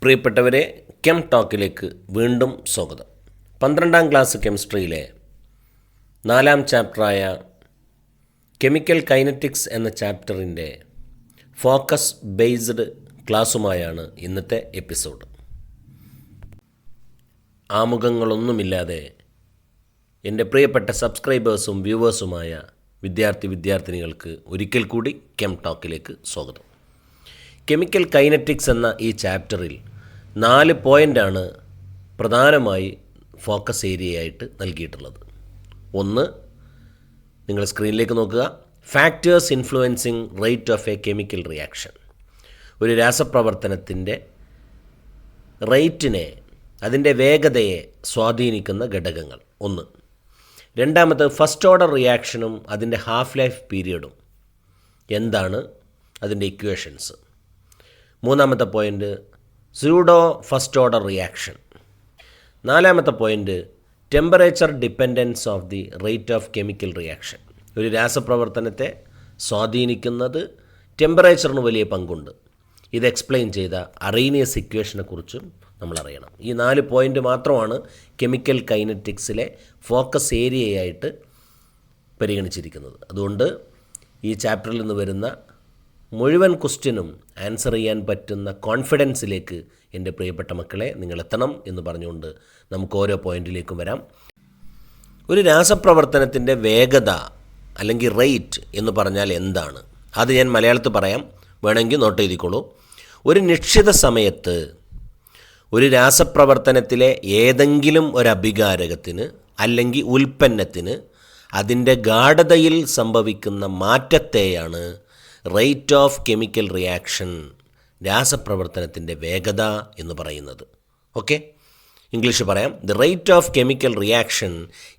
പ്രിയപ്പെട്ടവരെ, കെം ടോക്കിലേക്ക് വീണ്ടും സ്വാഗതം. 12ാം ക്ലാസ് കെമിസ്ട്രിയിലെ 4ാം ചാപ്റ്ററായ കെമിക്കൽ കൈനറ്റിക്സ് എന്ന ചാപ്റ്ററിൻ്റെ ഫോക്കസ് ബേസ്ഡ് ക്ലാസ്സുമായാണ് ഇന്നത്തെ എപ്പിസോഡ്. ആമുഖങ്ങളൊന്നുമില്ലാതെ എൻ്റെ പ്രിയപ്പെട്ട സബ്സ്ക്രൈബേഴ്സും വ്യൂവേഴ്സുമായ വിദ്യാർത്ഥിനികൾക്ക് ഒരിക്കൽ കൂടി കെം ടോക്കിലേക്ക് സ്വാഗതം. കെമിക്കൽ കൈനറ്റിക്സ് എന്ന ഈ ചാപ്റ്ററിൽ 4 പോയിൻ്റാണ് പ്രധാനമായി ഫോക്കസ് ഏരിയയായിട്ട് നൽകിയിട്ടുള്ളത്. ഒന്ന്, നിങ്ങൾ സ്ക്രീനിലേക്ക് നോക്കുക. Factors influencing rate of A chemical reaction. ഒരു രാസപ്രവർത്തനത്തിൻ്റെ റേറ്റിനെ, അതിൻ്റെ വേഗതയെ സ്വാധീനിക്കുന്ന ഘടകങ്ങൾ. ഒന്ന്. രണ്ടാമത്, ഫസ്റ്റ് ഓർഡർ റിയാക്ഷനും അതിൻ്റെ ഹാഫ് ലൈഫ് പീരിയഡും എന്താണ്, അതിൻ്റെ ഇക്വേഷൻസ്. മൂന്നാമത്തെ point, pseudo first order reaction. നാലാമത്തെ point, temperature dependence of the rate of chemical reaction. ഒരു രാസപ്രവർത്തനത്തെ സ്വാധീനിക്കുന്നത് ടെമ്പറേച്ചറിന് വലിയ പങ്കുണ്ട്. ഇത് എക്സ്പ്ലെയിൻ ചെയ്ത അറീനിയസ് ഇക്വേഷനെക്കുറിച്ചും നമ്മൾ അറിയണം. ഈ 4 പോയിൻ്റ് മാത്രമാണ് കെമിക്കൽ കൈനറ്റിക്സിലെ ഫോക്കസ് ഏരിയയായിട്ട് പരിഗണിച്ചിരിക്കുന്നത്. അതുകൊണ്ട് ഈ ചാപ്റ്ററിൽ നിന്ന് വരുന്ന മുഴുവൻ ക്വസ്റ്റ്യനും ആൻസർ ചെയ്യാൻ പറ്റുന്ന കോൺഫിഡൻസിലേക്ക് എൻ്റെ പ്രിയപ്പെട്ട മക്കളെ നിങ്ങൾ എത്തണം എന്ന് പറഞ്ഞുകൊണ്ട് നമുക്ക് ഓരോ പോയിന്റിലേക്കും വരാം. ഒരു രാസപ്രവർത്തനത്തിൻ്റെ വേഗത അല്ലെങ്കിൽ റേറ്റ് എന്ന് പറഞ്ഞാൽ എന്താണ്? അത് ഞാൻ മലയാളത്തിൽ പറയാം, വേണമെങ്കിൽ നോട്ട് എഴുതിക്കോളൂ. ഒരു നിശ്ചിത സമയത്ത് ഒരു രാസപ്രവർത്തനത്തിലെ ഏതെങ്കിലും ഒരു അഭികാരകത്തിന് അല്ലെങ്കിൽ ഉൽപ്പന്നത്തിന് അതിൻ്റെ ഗാഢതയിൽ സംഭവിക്കുന്ന മാറ്റത്തെയാണ് റേറ്റ് ഓഫ് കെമിക്കൽ റിയാക്ഷൻ, രാസപ്രവർത്തനത്തിൻ്റെ വേഗത എന്ന് പറയുന്നത്. ഓക്കെ, ഇംഗ്ലീഷ് പറയാം. The rate of chemical reaction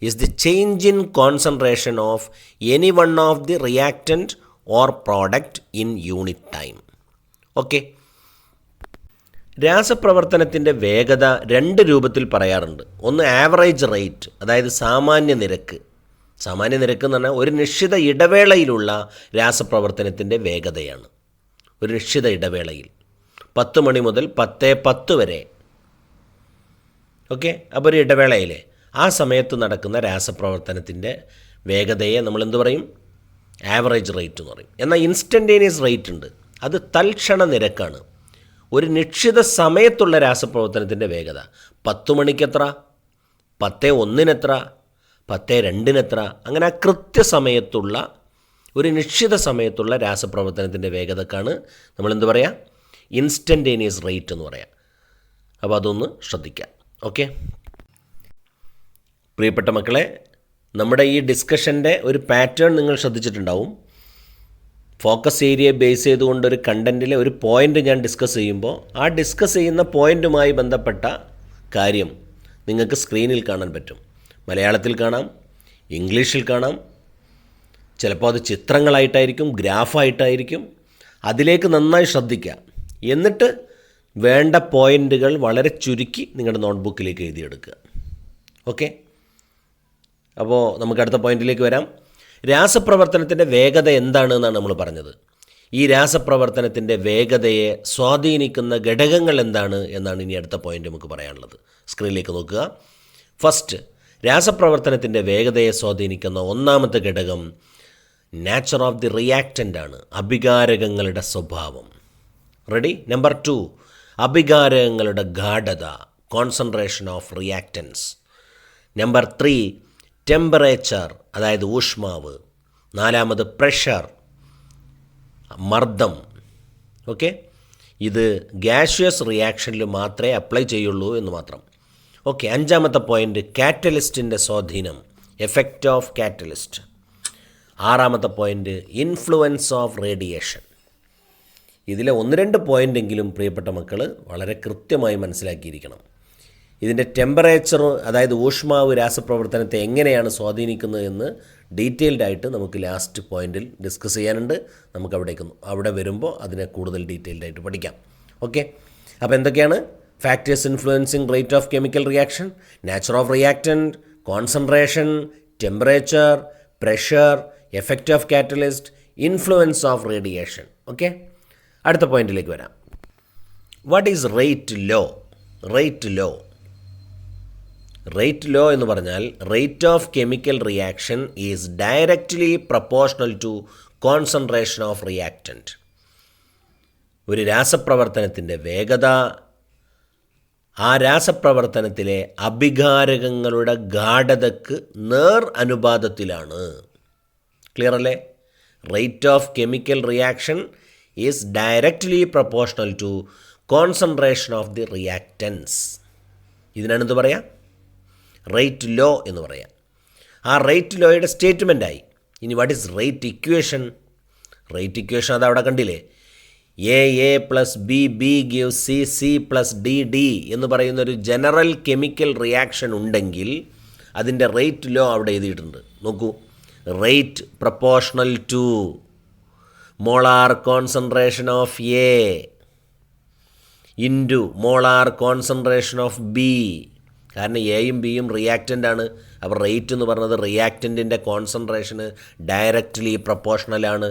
is the change in concentration of any one of the reactant or product in unit time. Okay, രാസപ്രവർത്തനത്തിൻ്റെ വേഗത 2 രൂപത്തിൽ പറയാറുണ്ട്. ഒന്ന് ആവറേജ് റേറ്റ്, അതായത് സാമാന്യ നിരക്ക്. സാമാന്യ നിരക്ക് എന്ന് പറഞ്ഞാൽ ഒരു നിശ്ചിത ഇടവേളയിലുള്ള രാസപ്രവർത്തനത്തിൻ്റെ വേഗതയാണ്. ഒരു നിശ്ചിത ഇടവേളയിൽ 10 മണി മുതൽ 10:10 വരെ. ഓക്കെ, അപ്പോൾ ഒരു ഇടവേളയിലെ ആ സമയത്ത് നടക്കുന്ന രാസപ്രവർത്തനത്തിൻ്റെ വേഗതയെ നമ്മൾ എന്ത് പറയും? ആവറേജ് റേറ്റ് എന്ന് പറയും. എന്നാൽ ഇൻസ്റ്റൻറ്റേനിയസ് റേറ്റ് ഉണ്ട്, അത് തൽക്ഷണ നിരക്കാണ്. ഒരു നിശ്ചിത സമയത്തുള്ള രാസപ്രവർത്തനത്തിൻ്റെ വേഗത 10 മണിക്ക് എത്ര, 10:01 എത്ര, 10:02 എത്ര, അങ്ങനെ ആ കൃത്യസമയത്തുള്ള ഒരു നിശ്ചിത സമയത്തുള്ള രാസപ്രവർത്തനത്തിൻ്റെ വേഗതക്കാണ് നമ്മളെന്ത് പറയുക? ഇൻസ്റ്റൻറ്റേനിയസ് റേറ്റ് എന്ന് പറയാം. അപ്പോൾ അതൊന്ന് ശ്രദ്ധിക്കാം. ഓക്കെ, പ്രിയപ്പെട്ട മക്കളെ, നമ്മുടെ ഈ ഡിസ്കഷൻ്റെ ഒരു പാറ്റേൺ നിങ്ങൾ ശ്രദ്ധിച്ചിട്ടുണ്ടാവും. ഫോക്കസ് ഏരിയ ബേസ് ചെയ്തുകൊണ്ടൊരു കണ്ടൻറ്റിലെ ഒരു പോയിൻ്റ് ഞാൻ ഡിസ്കസ് ചെയ്യുമ്പോൾ ആ ഡിസ്കസ് ചെയ്യുന്ന പോയിൻറ്റുമായി ബന്ധപ്പെട്ട കാര്യം നിങ്ങൾക്ക് സ്ക്രീനിൽ കാണാൻ പറ്റും. മലയാളത്തിൽ കാണാം, ഇംഗ്ലീഷിൽ കാണാം, ചിലപ്പോൾ അത് ചിത്രങ്ങളായിട്ടായിരിക്കും, ഗ്രാഫായിട്ടായിരിക്കും. അതിലേക്ക് നന്നായി ശ്രദ്ധിക്കുക. എന്നിട്ട് വേണ്ട പോയിൻ്റുകൾ വളരെ ചുരുക്കി നിങ്ങളുടെ നോട്ട്ബുക്കിലേക്ക് എഴുതിയെടുക്കുക. ഓക്കെ, അപ്പോൾ നമുക്ക് അടുത്ത പോയിന്റിലേക്ക് വരാം. രാസപ്രവർത്തനത്തിൻ്റെ വേഗത എന്താണെന്നാണ് നമ്മൾ പറഞ്ഞത്. ഈ രാസപ്രവർത്തനത്തിൻ്റെ വേഗതയെ സ്വാധീനിക്കുന്ന ഘടകങ്ങൾ എന്താണ് എന്നാണ് ഇനി അടുത്ത പോയിൻ്റ് നമുക്ക് പറയാനുള്ളത്. സ്ക്രീനിലേക്ക് നോക്കുക. ഫസ്റ്റ്, രാസപ്രവർത്തനത്തിൻ്റെ വേഗതയെ സ്വാധീനിക്കുന്ന ഒന്നാമത്തെ ഘടകം നാച്ചർ ഓഫ് ദി റിയാക്റ്റൻ്റ് ആണ്, അഭികാരകങ്ങളുടെ സ്വഭാവം. റെഡി? നമ്പർ 2, അഭികാരകങ്ങളുടെ ഗാഢത, concentration of reactance. Number 3, temperature, അതായത് ഊഷ്മാവ്. 4, പ്രഷർ, മർദ്ദം. ഓക്കെ, ഇത് ഗ്യാഷ്യസ് റിയാക്ഷനിൽ മാത്രമേ അപ്ലൈ ചെയ്യുള്ളൂ എന്ന് മാത്രം. ഓക്കെ, 5ാമത്തെ പോയിൻ്റ്, കാറ്റലിസ്റ്റിൻ്റെ സ്വാധീനം, എഫക്റ്റ് ഓഫ് കാറ്റലിസ്റ്റ്. 6ാമത്തെ പോയിൻ്റ്, ഇൻഫ്ലുവൻസ് ഓഫ് റേഡിയേഷൻ. ഇതിലെ 1-2 പോയിൻ്റെങ്കിലും പ്രിയപ്പെട്ട മക്കൾ വളരെ കൃത്യമായി മനസ്സിലാക്കിയിരിക്കണം. ഇതിൻ്റെ ടെമ്പറേച്ചർ, അതായത് ഊഷ്മാവ് രാസപ്രവർത്തനത്തെ എങ്ങനെയാണ് സ്വാധീനിക്കുന്നത് എന്ന് ഡീറ്റെയിൽഡായിട്ട് നമുക്ക് ലാസ്റ്റ് പോയിൻ്റിൽ ഡിസ്കസ് ചെയ്യാനുണ്ട്. നമുക്ക് അവിടെ വരുമ്പോൾ അതിനെ കൂടുതൽ ഡീറ്റെയിൽഡായിട്ട് പഠിക്കാം. ഓക്കെ, അപ്പോൾ എന്തൊക്കെയാണ്? Factors influencing rate of chemical reaction, nature of reactant, concentration, temperature, pressure, effect of catalyst, influence of radiation. Okay, അടുത്ത പോയിന്റിലേക്ക് വരാം. What is rate law? Rate law എന്ന് പറഞ്ഞാൽ rate of chemical reaction is directly proportional to concentration of reactant. ഒരു രാസപ്രവർത്തനത്തിൻ്റെ വേഗത ആ രാസപ്രവർത്തനത്തിലെ അഭികാരകങ്ങളുടെ ഗാഢതയ്ക്ക് നേർ അനുപാതത്തിലാണ്. ക്ലിയർ അല്ലേ? Rate of chemical reaction is directly proportional to concentration of the reactants. ഇതിനാണ് എന്ത് പറയാം? റേറ്റ് ലോ എന്ന് പറയാം. ആ റേറ്റ് ലോയുടെ സ്റ്റേറ്റ്മെൻറ്റായി. ഇനി what is rate equation? Rate equation അത് അവിടെ കണ്ടില്ലേ? A plus B give C plus D എന്ന് പറയുന്നൊരു ജനറൽ കെമിക്കൽ റിയാക്ഷൻ ഉണ്ടെങ്കിൽ അതിൻ്റെ റേറ്റ് ലോ അവിടെ എഴുതിയിട്ടുണ്ട്. നോക്കൂ, rate proportional to molar concentration of A into molar concentration of B. കാരണം എയും ബിയും റിയാക്റ്റൻ്റ് ആണ്. അപ്പോൾ റേറ്റ് എന്ന് പറഞ്ഞത് റിയാക്റ്റൻറ്റിൻ്റെ കോൺസെൻട്രേഷന് ഡയറക്റ്റ്ലി പ്രൊപ്പോർഷണലാണ്.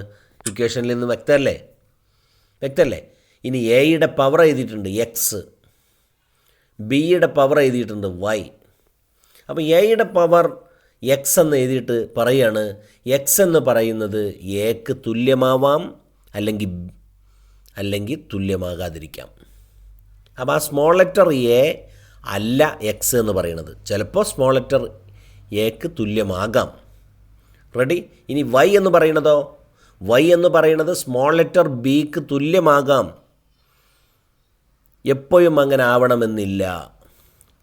ഇക്വേഷനിൽ നിന്ന് വ്യക്തമല്ലേ? ഇനി എയുടെ പവർ എഴുതിയിട്ടുണ്ട് എക്സ്, ബിയുടെ പവർ എഴുതിയിട്ടുണ്ട് വൈ. അപ്പോൾ എയുടെ പവർ എക്സ് എന്ന് എഴുതിയിട്ട് പറയാണ് എക്സ് എന്ന് പറയുന്നത് എക്ക് തുല്യമാവാം അല്ലെങ്കിൽ തുല്യമാകാതിരിക്കാം. അപ്പോൾ ആ സ്മോൾ ലെറ്റർ എ അല്ല എക്സ് എന്ന് പറയുന്നത്. ചിലപ്പോൾ സ്മോൾ ലെറ്റർ എക്ക് തുല്യമാകാം. റെഡി? ഇനി വൈ എന്ന് പറയുന്നതോ? വൈ എന്ന് പറയുന്നത് സ്മോൾ ലെറ്റർ ബിക്ക് തുല്യമാകാം. എപ്പോഴും അങ്ങനെ ആവണമെന്നില്ല.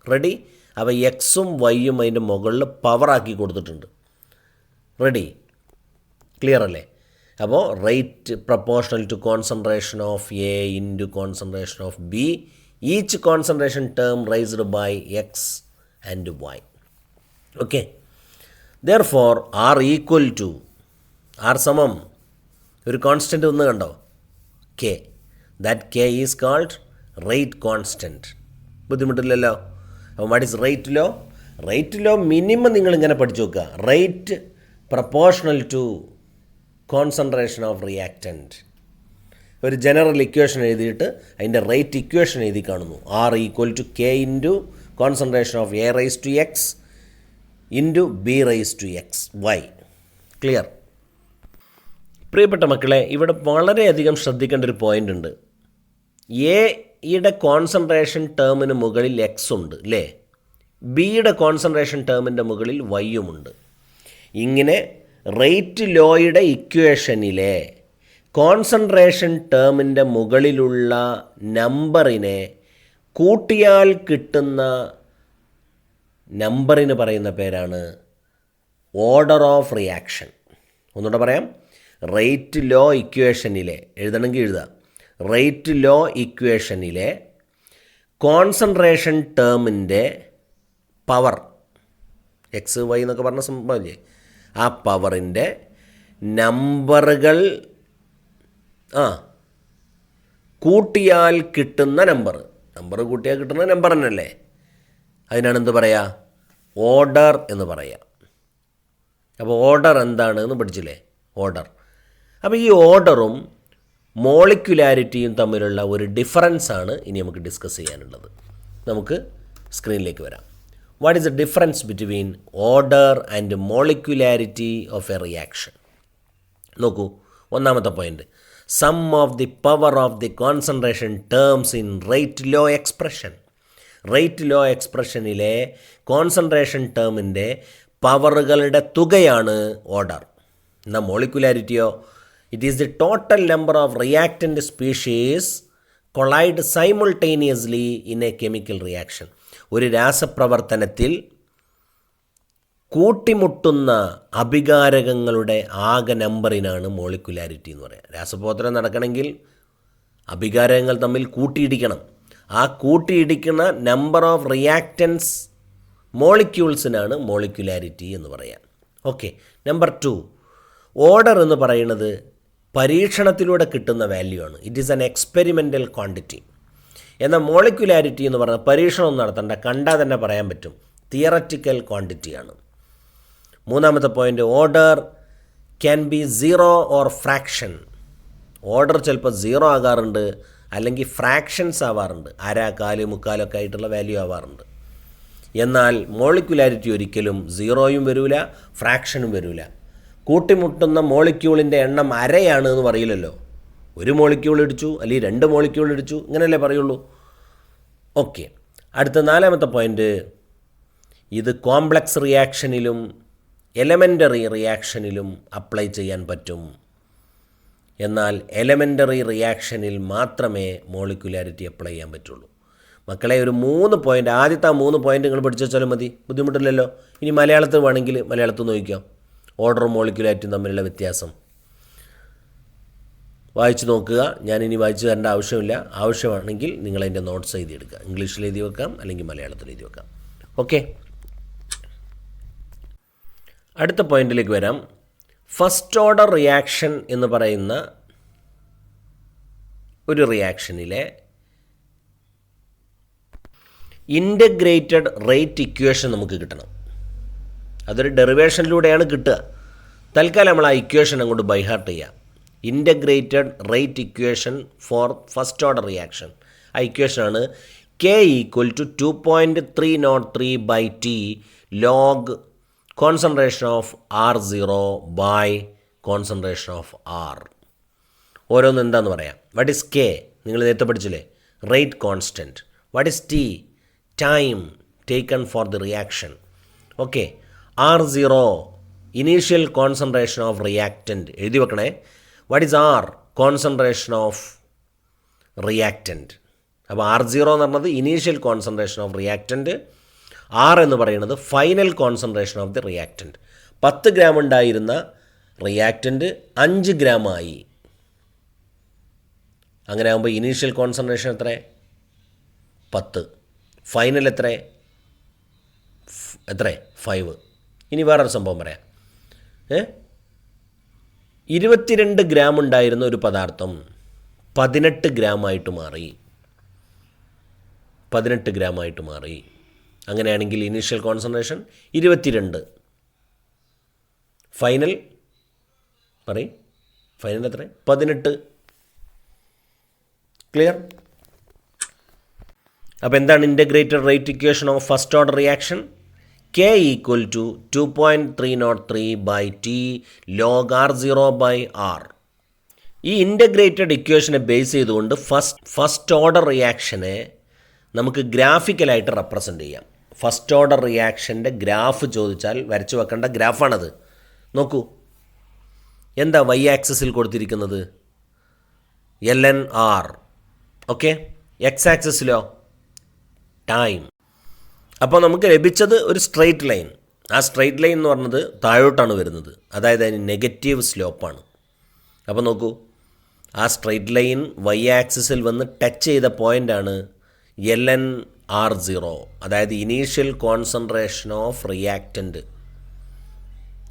റെഡി? അപ്പോൾ എക്സും വൈയും അതിൻ്റെ മുകളിൽ പവറാക്കി കൊടുത്തിട്ടുണ്ട്. റെഡി? ക്ലിയർ അല്ലേ? അപ്പോൾ rate proportional to concentration of A into concentration of b, each concentration term raised by x and y. Okay. Therefore r equal to, r സമം ഒരു കോൺസ്റ്റൻറ്റ് ഒന്ന് കണ്ടോ? K. That k is called rate constant. ബുദ്ധിമുട്ടില്ലല്ലോ. അപ്പോൾ what is rate law? Rate law minimum നിങ്ങളിങ്ങനെ പഠിച്ചു നോക്കുക. Rate proportional to concentration of reactant. ഒരു ജനറൽ ഇക്വേഷൻ എഴുതിയിട്ട് അതിൻ്റെ റേറ്റ് ഇക്വേഷൻ എഴുതി കാണുന്നു. R equal to K into concentration of A raise to X into B raise to X Y. Clear? പ്രിയപ്പെട്ട മക്കളെ, ഇവിടെ വളരെയധികം ശ്രദ്ധിക്കേണ്ട ഒരു പോയിൻ്റ് ഉണ്ട്. എയുടെ കോൺസെൻട്രേഷൻ ടേമിന് മുകളിൽ എക്സ് ഉണ്ട് അല്ലേ? ബിയുടെ കോൺസെൻട്രേഷൻ ടേമിൻ്റെ മുകളിൽ വൈയുമുണ്ട്. ഇങ്ങനെ റേറ്റ് ലോയുടെ ഇക്വേഷനിലെ കോൺസെൻട്രേഷൻ ടേമിൻ്റെ മുകളിലുള്ള നമ്പറിനെ കൂട്ടിയാൽ കിട്ടുന്ന നമ്പറിന് പറയുന്ന പേരാണ് ഓർഡർ ഓഫ് റിയാക്ഷൻ. ഒന്നുകൂടെ പറയാം. റേറ്റ് ലോ ഇക്വേഷനിലെ എഴുതണമെങ്കിൽ എഴുതാം. റേറ്റ് ലോ ഇക്വേഷനിലെ കോൺസെൻട്രേഷൻ ടേമിൻ്റെ പവർ എക്സ് വൈ എന്നൊക്കെ പറഞ്ഞ സംഭവമില്ലേ, ആ പവറിൻ്റെ നമ്പറുകൾ കൂട്ടിയാൽ കിട്ടുന്ന നമ്പർ കൂട്ടിയാൽ കിട്ടുന്ന നമ്പർ തന്നെയല്ലേ, അതിനാണ് എന്ത് പറയുക? ഓർഡർ എന്ന് പറയാം. അപ്പോൾ ഓർഡർ എന്താണെന്ന് പഠിച്ചില്ലേ? ഓർഡർ. അപ്പോൾ ഈ ഓർഡറും മോളിക്യുലാരിറ്റിയും തമ്മിലുള്ള ഒരു ഡിഫറൻസാണ് ഇനി നമുക്ക് ഡിസ്കസ് ചെയ്യാനുള്ളത്. നമുക്ക് സ്ക്രീനിലേക്ക് വരാം. What is the difference between order and molecularity of a reaction? നോക്കൂ, ഒന്നാമത്തെ point, sum of the power of the concentration terms in rate law expression. Rate law എക്സ്പ്രഷനിലെ കോൺസെൻട്രേഷൻ ടേമിൻ്റെ പവറുകളുടെ തുകയാണ് ഓർഡർ. എന്നാൽ മോളിക്യുലാരിറ്റിയോ? It is the total number of reactant species collide simultaneously in a chemical reaction. ഒരു രാസപ്രവർത്തനത്തിൽ കൂട്ടിമുട്ടുന്ന അഭികാരകങ്ങളുടെ ആകെ നമ്പറിനാണ് മോളിക്യുലാരിറ്റി എന്ന് പറയുക. രാസപ്രവർത്തനം നടക്കണമെങ്കിൽ അഭികാരകങ്ങൾ തമ്മിൽ കൂട്ടിയിടിക്കണം. ആ കൂട്ടിയിടിക്കുന്ന നമ്പർ ഓഫ് റിയാക്റ്റൻസ് മോളിക്യൂൾസിനാണ് മോളിക്യുലാരിറ്റി എന്ന് പറയാം. ഓക്കെ. നമ്പർ 2, ഓർഡർ എന്ന് പറയുന്നത് പരീക്ഷണത്തിലൂടെ കിട്ടുന്ന വാല്യൂ ആണ്. It is an experimental quantity. എന്നാൽ മോളിക്യുലാരിറ്റി എന്ന് പറഞ്ഞാൽ പരീക്ഷണം നടത്തേണ്ട, കണ്ടാൽ തന്നെ പറയാൻ പറ്റും, തിയററ്റിക്കൽ ക്വാണ്ടിറ്റിയാണ്. മൂന്നാമത്തെ point, order can be 0 or fraction. Order ചിലപ്പോൾ 0 ആകാറുണ്ട്, അല്ലെങ്കിൽ ഫ്രാക്ഷൻസ് ആവാറുണ്ട്. അര, കാല്, മുക്കാലൊക്കെ ആയിട്ടുള്ള വാല്യൂ ആവാറുണ്ട്. എന്നാൽ മോളിക്കുലാരിറ്റി ഒരിക്കലും സീറോയും വരില്ല, ഫ്രാക്ഷനും വരില്ല. കൂട്ടിമുട്ടുന്ന മോളിക്യൂളിൻ്റെ എണ്ണം അരയാണ് എന്ന് പറയില്ലല്ലോ. ഒരു മോളിക്യൂൾ ഇടിച്ചു അല്ലെങ്കിൽ 2 മോളിക്യൂൾ ഇടിച്ചു, ഇങ്ങനെയല്ലേ പറയുള്ളൂ. ഓക്കെ, അടുത്ത 4ാമത്തെ പോയിൻ്റ്, ഇത് കോംപ്ലക്സ് റിയാക്ഷനിലും എലമെൻ്ററി റിയാക്ഷനിലും അപ്ലൈ ചെയ്യാൻ പറ്റും. എന്നാൽ എലമെൻ്ററി റിയാക്ഷനിൽ മാത്രമേ മോളിക്കുലാരിറ്റി അപ്ലൈ ചെയ്യാൻ പറ്റുള്ളൂ. മക്കളെ, ഒരു 3 പോയിൻ്റ്, ആദ്യത്തെ 3 പോയിൻ്റ് നിങ്ങൾ പഠിച്ചു വെച്ചാലും മതി, ബുദ്ധിമുട്ടില്ലല്ലോ. ഇനി മലയാളത്തിൽ വേണമെങ്കിൽ മലയാളത്തിൽ നോക്കിക്കാം. ഓർഡറും മോളിക്കുലാരിറ്റിയും തമ്മിലുള്ള വ്യത്യാസം വായിച്ചു നോക്കുക. ഞാനിനി വായിച്ചു തരേണ്ട ആവശ്യമില്ല. ആവശ്യമാണെങ്കിൽ നിങ്ങളതിൻ്റെ നോട്ട്സ് എഴുതിയെടുക്കുക. ഇംഗ്ലീഷിൽ എഴുതി വെക്കാം, അല്ലെങ്കിൽ മലയാളത്തിൽ എഴുതി വെക്കാം. ഓക്കെ, അടുത്ത പോയിന്റിലേക്ക് വരാം. ഫസ്റ്റ് ഓർഡർ റിയാക്ഷൻ എന്ന് പറയുന്ന ഒരു റിയാക്ഷനിലെ ഇൻ്റഗ്രേറ്റഡ് റേറ്റ് ഇക്വേഷൻ നമുക്ക് കിട്ടണം. അതൊരു ഡെറിവേഷനിലൂടെയാണ് കിട്ടുക. തൽക്കാലം നമ്മൾ ആ ഇക്വേഷൻ അങ്ങോട്ട് ബൈഹാർട്ട് ചെയ്യാം. Integrated rate equation for first order reaction. ആ ഇക്വേഷനാണ് K = 2.303/T log concentration of R0 by concentration of R. ഓരോന്ന് എന്താന്ന് പറയാം. What is K? നിങ്ങൾ നേരത്തെ പഠിച്ചില്ലേ, rate constant. What is T? Time taken for the reaction. Okay, R0 initial concentration of reactant എഴുതി വെക്കണേ. What is R? Concentration of reactant. അപ്പോൾ R0 എന്ന് പറഞ്ഞത് initial concentration of reactant, R എന്ന് പറയുന്നത് final concentration of the reactant. 10 gram ഉണ്ടായിരുന്ന reactant 5 ഗ്രാമായി. അങ്ങനെ ആകുമ്പോൾ ഇനീഷ്യൽ കോൺസെൻട്രേഷൻ എത്ര? 10. ഫൈനൽ എത്ര? 5. ഇനി വേറൊരു സംഭവം പറയാം. 22 ഗ്രാം ഉണ്ടായിരുന്ന ഒരു പദാർത്ഥം 18 ഗ്രാമായിട്ട് മാറി. 18 ഗ്രാമായിട്ട് മാറി. അങ്ങനെയാണെങ്കിൽ ഇനീഷ്യൽ കോൺസെൻട്രേഷൻ 22. ഫൈനൽ പറയും, ഫൈനൽ എത്ര? 18. ക്ലിയർ? അപ്പോൾ എന്താണ് integrated rate equation of first order reaction? K = 2.303/T log R0/R. ഈ ഇൻ്റഗ്രേറ്റഡ് ഇക്വേഷനെ ബേസ് ചെയ്തുകൊണ്ട് ഫസ്റ്റ് ഓർഡർ റിയാക്ഷനെ നമുക്ക് ഗ്രാഫിക്കലായിട്ട് റെപ്രസെൻ്റ് ചെയ്യാം. ഫസ്റ്റ് ഓർഡർ റിയാക്ഷൻ്റെ ഗ്രാഫ് ചോദിച്ചാൽ വരച്ചു വെക്കേണ്ട ഗ്രാഫാണത്. നോക്കൂ, എന്താ y ആക്സിസിൽ കൊടുത്തിരിക്കുന്നത്? ln/r. ഓക്കെ, x ആക്സിസിലോ ടൈം. അപ്പോൾ നമുക്ക് ലഭിച്ചത് ഒരു സ്ട്രെയിറ്റ് ലൈൻ. ആ സ്ട്രെയിറ്റ് ലൈൻ എന്ന് പറഞ്ഞത് താഴോട്ടാണ് വരുന്നത്, അതായത് അതിന് നെഗറ്റീവ് സ്ലോപ്പാണ്. അപ്പോൾ നോക്കൂ, ആ സ്ട്രെയിറ്റ് ലൈൻ y ആക്സിസിൽ വന്ന് ടച്ച് ചെയ്ത പോയിൻ്റാണ് ln/R0, അതായത് ഇനീഷ്യൽ കോൺസെൻട്രേഷൻ ഓഫ് റിയാക്റ്റൻറ്റ്.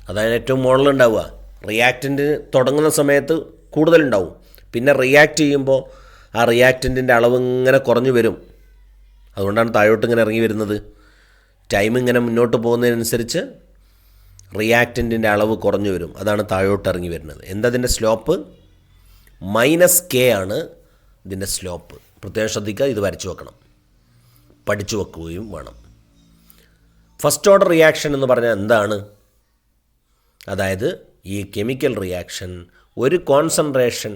അതാണ് ഏറ്റവും മുകളിലുണ്ടാവുക. റിയാക്റ്റൻറ്റ് തുടങ്ങുന്ന സമയത്ത് കൂടുതലുണ്ടാവും, പിന്നെ റിയാക്റ്റ് ചെയ്യുമ്പോൾ ആ റിയാക്റ്റൻറ്റിൻ്റെ അളവ് ഇങ്ങനെ കുറഞ്ഞു വരും. അതുകൊണ്ടാണ് താഴോട്ട് ഇങ്ങനെ ഇറങ്ങി വരുന്നത്. ടൈം ഇങ്ങനെ മുന്നോട്ട് പോകുന്നതിനനുസരിച്ച് റിയാക്റ്റൻറ്റിൻ്റെ അളവ് കുറഞ്ഞു വരും. അതാണ് താഴോട്ട് ഇറങ്ങി വരുന്നത്. എന്തതിൻ്റെ സ്ലോപ്പ്? -K ആണ് ഇതിൻ്റെ സ്ലോപ്പ്. പ്രത്യേകം ശ്രദ്ധിക്കുക, ഇത് വരച്ചു വെക്കണം, പഠിച്ചു വെക്കുകയും വേണം. ഫസ്റ്റ് ഓർഡർ റിയാക്ഷൻ എന്ന് പറഞ്ഞാൽ എന്താണ്? അതായത് ഈ കെമിക്കൽ റിയാക്ഷൻ ഒരു കോൺസെൻട്രേഷൻ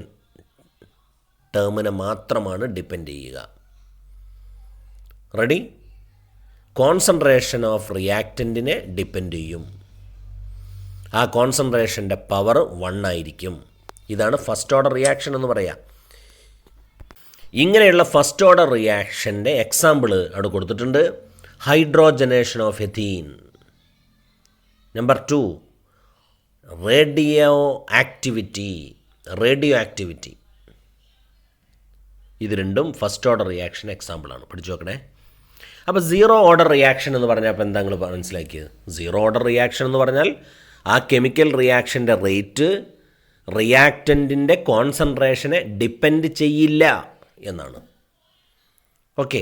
ടേമിനെ മാത്രമാണ് ഡിപ്പെൻഡ് ചെയ്യുക. റെഡി? കോൺസെൻട്രേഷൻ ഓഫ് റിയാക്റ്റൻറ്റിനെ ഡിപ്പെൻഡ് ചെയ്യും. ആ കോൺസെൻട്രേഷൻ്റെ പവർ 1 ആയിരിക്കും. ഇതാണ് ഫസ്റ്റ് ഓർഡർ റിയാക്ഷൻ എന്ന് പറയാം. ഇങ്ങനെയുള്ള ഫസ്റ്റ് ഓർഡർ റിയാക്ഷൻ്റെ എക്സാമ്പിൾ അവിടെ കൊടുത്തിട്ടുണ്ട്. Hydrogenation of ethene. Number 2, radio activity. ഇത് രണ്ടും ഫസ്റ്റ് ഓർഡർ റിയാക്ഷൻ എക്സാമ്പിളാണ്. പഠിച്ചു നോക്കണേ. അപ്പോൾ സീറോ ഓർഡർ റിയാക്ഷൻ എന്ന് പറഞ്ഞാൽ അപ്പോൾ എന്താ നിങ്ങൾ മനസ്സിലാക്കിയത്? സീറോ ഓർഡർ റിയാക്ഷൻ എന്ന് പറഞ്ഞാൽ ആ കെമിക്കൽ റിയാക്ഷൻ്റെ റേറ്റ് റിയാക്റ്റൻറ്റിൻ്റെ കോൺസെൻട്രേഷനെ ഡിപ്പെൻഡ് ചെയ്യില്ല എന്നാണ്. ഓക്കെ,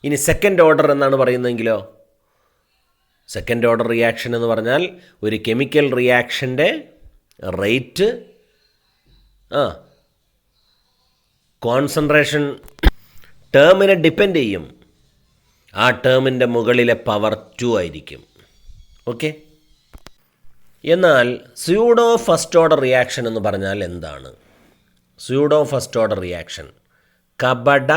ഇനി സെക്കൻഡ് ഓർഡർ എന്നാണ് പറയുന്നതെങ്കിലോ? സെക്കൻഡ് ഓർഡർ റിയാക്ഷൻ എന്ന് പറഞ്ഞാൽ ഒരു കെമിക്കൽ റിയാക്ഷൻ്റെ റേറ്റ് കോൺസെൻട്രേഷൻ ടേമിനെ ഡിപ്പെൻഡ് ചെയ്യും. ആ ടേമിൻ്റെ മുകളിലെ പവർ 2 ആയിരിക്കും. ഓക്കെ. എന്നാൽ സ്യൂഡോ ഫസ്റ്റ് ഓർഡർ റിയാക്ഷൻ എന്ന് പറഞ്ഞാൽ എന്താണ്? സ്യൂഡോ ഫസ്റ്റ് ഓർഡർ റിയാക്ഷൻ, കപട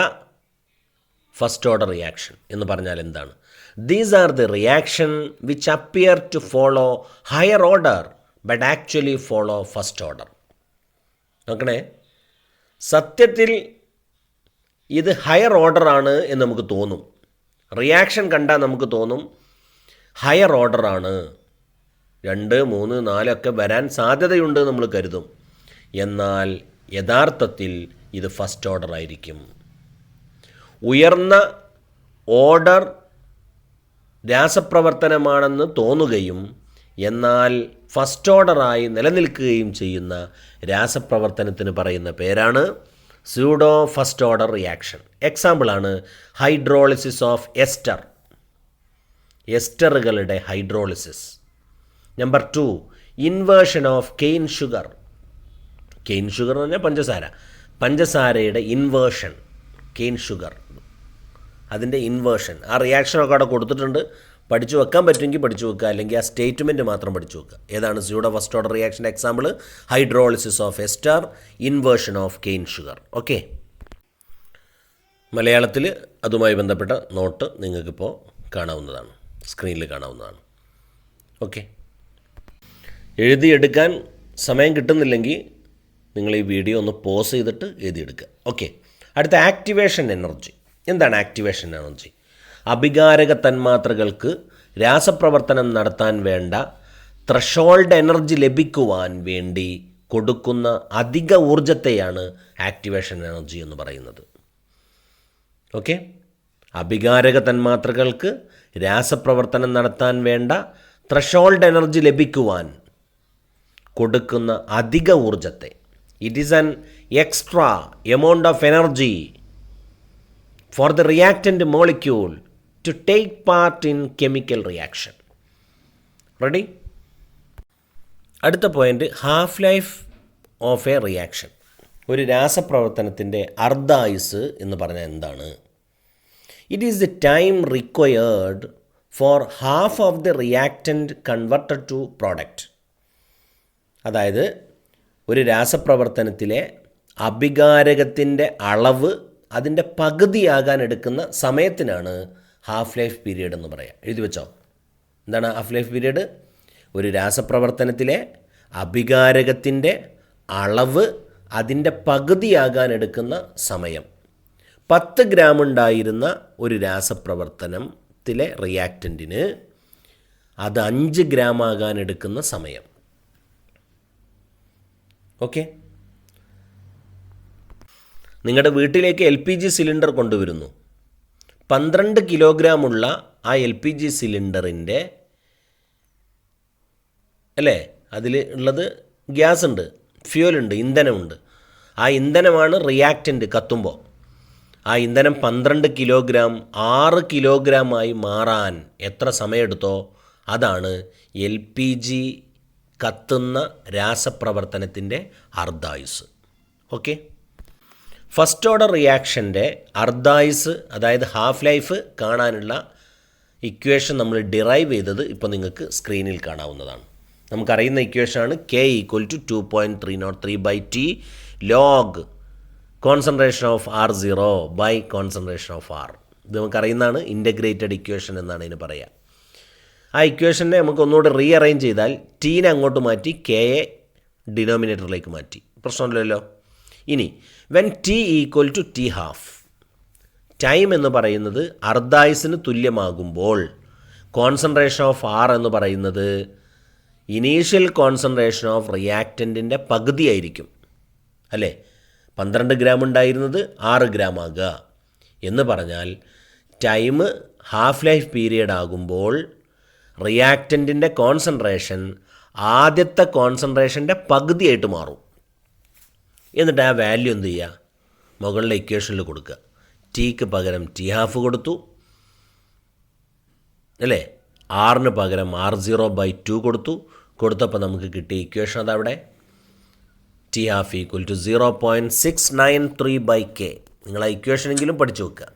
ഫസ്റ്റ് ഓർഡർ റിയാക്ഷൻ എന്ന് പറഞ്ഞാൽ എന്താണ്? These are the reaction which appear to follow higher order but actually follow first order. നോക്കണേ, സത്യത്തിൽ ഇത് ഹയർ ഓർഡറാണ് എന്ന് നമുക്ക് തോന്നും. റിയാക്ഷൻ കണ്ടാൽ നമുക്ക് തോന്നും ഹയർ ഓർഡറാണ്, 2, 3, 4 ഒക്കെ വരാൻ സാധ്യതയുണ്ട് നമ്മൾ കരുതും. എന്നാൽ യഥാർത്ഥത്തിൽ ഇത് ഫസ്റ്റ് ഓർഡർ ആയിരിക്കും. ഉയർന്ന ഓർഡർ രാസപ്രവർത്തനമാണെന്ന് തോന്നുകയും എന്നാൽ ഫസ്റ്റ് ഓർഡറായി നിലനിൽക്കുകയും ചെയ്യുന്ന രാസപ്രവർത്തനത്തിന് പറയുന്ന പേരാണ് സ്യൂഡോ ഫസ്റ്റ് ഓർഡർ റിയാക്ഷൻ. എക്സാമ്പിളാണ് ഹൈഡ്രോളിസിസ് ഓഫ് എസ്റ്റർ, എസ്റ്ററുകളുടെ hydrolysis. Number 2, inversion of cane sugar. Cane sugar എന്ന് പറഞ്ഞാൽ പഞ്ചസാര, പഞ്ചസാരയുടെ ഇൻവേർഷൻ, കെയിൻ ഷുഗർ, അതിൻ്റെ ഇൻവേർഷൻ. ആ റിയാക്ഷനൊക്കെ അവിടെ കൊടുത്തിട്ടുണ്ട്. പഠിച്ചു വെക്കാൻ പറ്റുമെങ്കിൽ പഠിച്ചു വെക്കുക, അല്ലെങ്കിൽ ആ സ്റ്റേറ്റ്മെൻറ്റ് മാത്രം പഠിച്ചു വെക്കുക. ഏതാണ് സ്യൂഡോ ഫസ്റ്റ് ഓർഡർ റിയാക്ഷൻ്റെ example? Hydrolysis of ester, inversion of cane sugar. Okay. മലയാളത്തിൽ അതുമായി ബന്ധപ്പെട്ട നോട്ട് നിങ്ങൾക്കിപ്പോൾ കാണാവുന്നതാണ്, സ്ക്രീനിൽ കാണാവുന്നതാണ്. ഓക്കെ. എഴുതിയെടുക്കാൻ സമയം കിട്ടുന്നില്ലെങ്കിൽ നിങ്ങൾ ഈ വീഡിയോ ഒന്ന് പോസ് ചെയ്തിട്ട് എഴുതിയെടുക്കുക. ഓക്കെ. അടുത്ത ആക്ടിവേഷൻ എനർജി. എന്താണ് ആക്ടിവേഷൻ എനർജി? അഭികാരക തന്മാത്രകൾക്ക് രാസപ്രവർത്തനം നടത്താൻ വേണ്ട ത്രഷോൾഡ് എനർജി ലഭിക്കുവാൻ വേണ്ടി കൊടുക്കുന്ന അധിക ഊർജത്തെയാണ് ആക്ടിവേഷൻ എനർജി എന്ന് പറയുന്നത്. ഓക്കെ. അഭികാരക തന്മാത്രകൾക്ക് രാസപ്രവർത്തനം നടത്താൻ വേണ്ട ത്രഷോൾഡ് എനർജി ലഭിക്കുവാൻ കൊടുക്കുന്ന അധിക ഊർജത്തെ, it is an extra amount of energy for the reactant molecule to take part in chemical reaction. Ready? അടുത്ത point, half life of a reaction. ഒരു രാസപ്രവർത്തനത്തിൻ്റെ അർദ്ധായുസ് എന്ന് പറഞ്ഞാൽ എന്താണ്? It is the time required for half of the reactant converted to product. അതായത് ഒരു രാസപ്രവർത്തനത്തിലെ അഭികാരകത്തിൻ്റെ അളവ് അതിൻ്റെ പകുതിയാകാൻ എടുക്കുന്ന സമയത്തിനാണ് ഹാഫ് ലൈഫ് പീരീഡ് എന്ന് പറയാം. എഴുതി വെച്ചോ. എന്താണ് ഹാഫ് ലൈഫ് പീരീഡ്? ഒരു രാസപ്രവർത്തനത്തിലെ അഭികാരകത്തിൻ്റെ അളവ് അതിൻ്റെ പകുതിയാകാൻ എടുക്കുന്ന സമയം. 10 ഗ്രാം ഉണ്ടായിരുന്ന ഒരു രാസപ്രവർത്തനത്തിലെ റിയാക്റ്റൻറ്റിന് അത് 5 ഗ്രാം ആകാൻ എടുക്കുന്ന സമയം. ഓക്കെ. നിങ്ങളുടെ വീട്ടിലേക്ക് LPG സിലിണ്ടർ കൊണ്ടുവരുന്നു. 12 കിലോഗ്രാമുള്ള ആ LPG സിലിണ്ടറിൻ്റെ അല്ലേ, അതിൽ ഉള്ളത് ഗ്യാസ് ഉണ്ട്, ഫ്യൂലുണ്ട്, ഇന്ധനമുണ്ട്. ആ ഇന്ധനമാണ് റിയാക്റ്റൻ്റ് കത്തുമ്പോൾ. ആ ഇന്ധനം 12 കിലോഗ്രാം 6 കിലോഗ്രാമായി മാറാൻ എത്ര സമയമെടുത്തോ അതാണ് LPG കത്തുന്ന രാസപ്രവർത്തനത്തിൻ്റെ അർദ്ധായുസ്. ഓക്കെ. ഫസ്റ്റ് ഓർഡർ റിയാക്ഷൻ്റെ അർദ്ധായുസ്, അതായത് ഹാഫ് ലൈഫ് കാണാനുള്ള ഇക്വേഷൻ നമ്മൾ ഡിറൈവ് ചെയ്തത് ഇപ്പോൾ നിങ്ങൾക്ക് സ്ക്രീനിൽ കാണാവുന്നതാണ്. നമുക്കറിയുന്ന ഇക്വേഷനാണ് K = 2.303/T log concentration of R0 by concentration of R. ഇത് നമുക്കറിയുന്നതാണ്, ഇൻ്റഗ്രേറ്റഡ് ഇക്വേഷൻ എന്നാണ് ഇതിന് പറയുക. ആ ഇക്വേഷനെ നമുക്ക് ഒന്നുകൂടി റീഅറേഞ്ച് ചെയ്താൽ ടീനെ അങ്ങോട്ട് മാറ്റി Kയെ ഡിനോമിനേറ്ററിലേക്ക് മാറ്റി. പ്രശ്നമില്ലല്ലോ. ഇനി when T = T half, time എന്ന് പറയുന്നത് അർദ്ധായുസിന് തുല്യമാകുമ്പോൾ കോൺസെൻട്രേഷൻ ഓഫ് R എന്ന് പറയുന്നത് ഇനീഷ്യൽ കോൺസെൻട്രേഷൻ ഓഫ് റിയാക്റ്റൻറ്റിൻ്റെ പകുതിയായിരിക്കും അല്ലേ. 12 ഗ്രാം ഉണ്ടായിരുന്നത് 6 ഗ്രാം ആകുക എന്ന് പറഞ്ഞാൽ ടൈം ഹാഫ് ലൈഫ് പീരിയഡ് ആകുമ്പോൾ റിയാക്റ്റൻറ്റിൻ്റെ കോൺസെൻട്രേഷൻ ആദ്യത്തെ കോൺസെൻട്രേഷൻ്റെ പകുതിയായിട്ട് മാറും. എന്നിട്ട് ആ വാല്യൂ എന്ത് ചെയ്യുക? മുകളിലെ ഇക്വേഷനിൽ കൊടുക്കുക. Tക്ക് പകരം T ഹാഫ് കൊടുത്തു അല്ലേ, Rന് പകരം R0/2 കൊടുത്തപ്പോൾ നമുക്ക് കിട്ടിയ ഇക്വേഷൻ അതവിടെ t half equal to 0.693/k. നിങ്ങൾ ആ ഇക്വേഷനെങ്കിലും പഠിച്ചു വെക്കുക,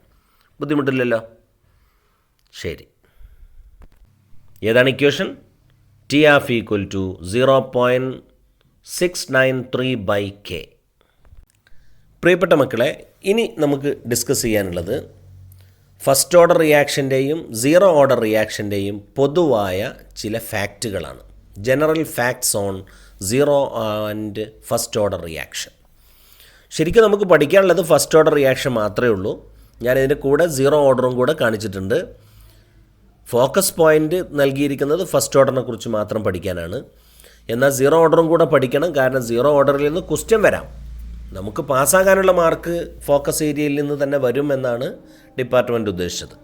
ബുദ്ധിമുട്ടില്ലല്ലോ. ശരി, ഏതാണ് equation? T half equal to 0.693/k. പ്രിയപ്പെട്ട മക്കളെ, ഇനി നമുക്ക് ഡിസ്കസ് ചെയ്യാനുള്ളത് ഫസ്റ്റ് ഓർഡർ റിയാക്ഷൻ്റെയും സീറോ ഓർഡർ റിയാക്ഷൻ്റെയും പൊതുവായ ചില ഫാക്റ്റുകളാണ്. General facts on zero and first order reaction. ശരിക്കും നമുക്ക് പഠിക്കാനുള്ളത് ഫസ്റ്റ് ഓർഡർ റിയാക്ഷൻ മാത്രമേ ഉള്ളൂ. ഞാനിതിൻ്റെ കൂടെ സീറോ ഓർഡറും കൂടെ കാണിച്ചിട്ടുണ്ട്. ഫോക്കസ് പോയിൻ്റ് നൽകിയിരിക്കുന്നത് ഫസ്റ്റ് ഓർഡറിനെ കുറിച്ച് മാത്രം പഠിക്കാനാണ്. എന്നാൽ സീറോ ഓർഡറും കൂടെ പഠിക്കണം, കാരണം സീറോ ഓർഡറിൽ നിന്ന് ക്വസ്റ്റ്യൻ വരാം. നമുക്ക് പാസ്സാകാനുള്ള മാർക്ക് ഫോക്കസ് ഏരിയയിൽ നിന്ന് തന്നെ വരും എന്നാണ് ഡിപ്പാർട്ട്മെൻറ്റ് ഉദ്ദേശിച്ചത്.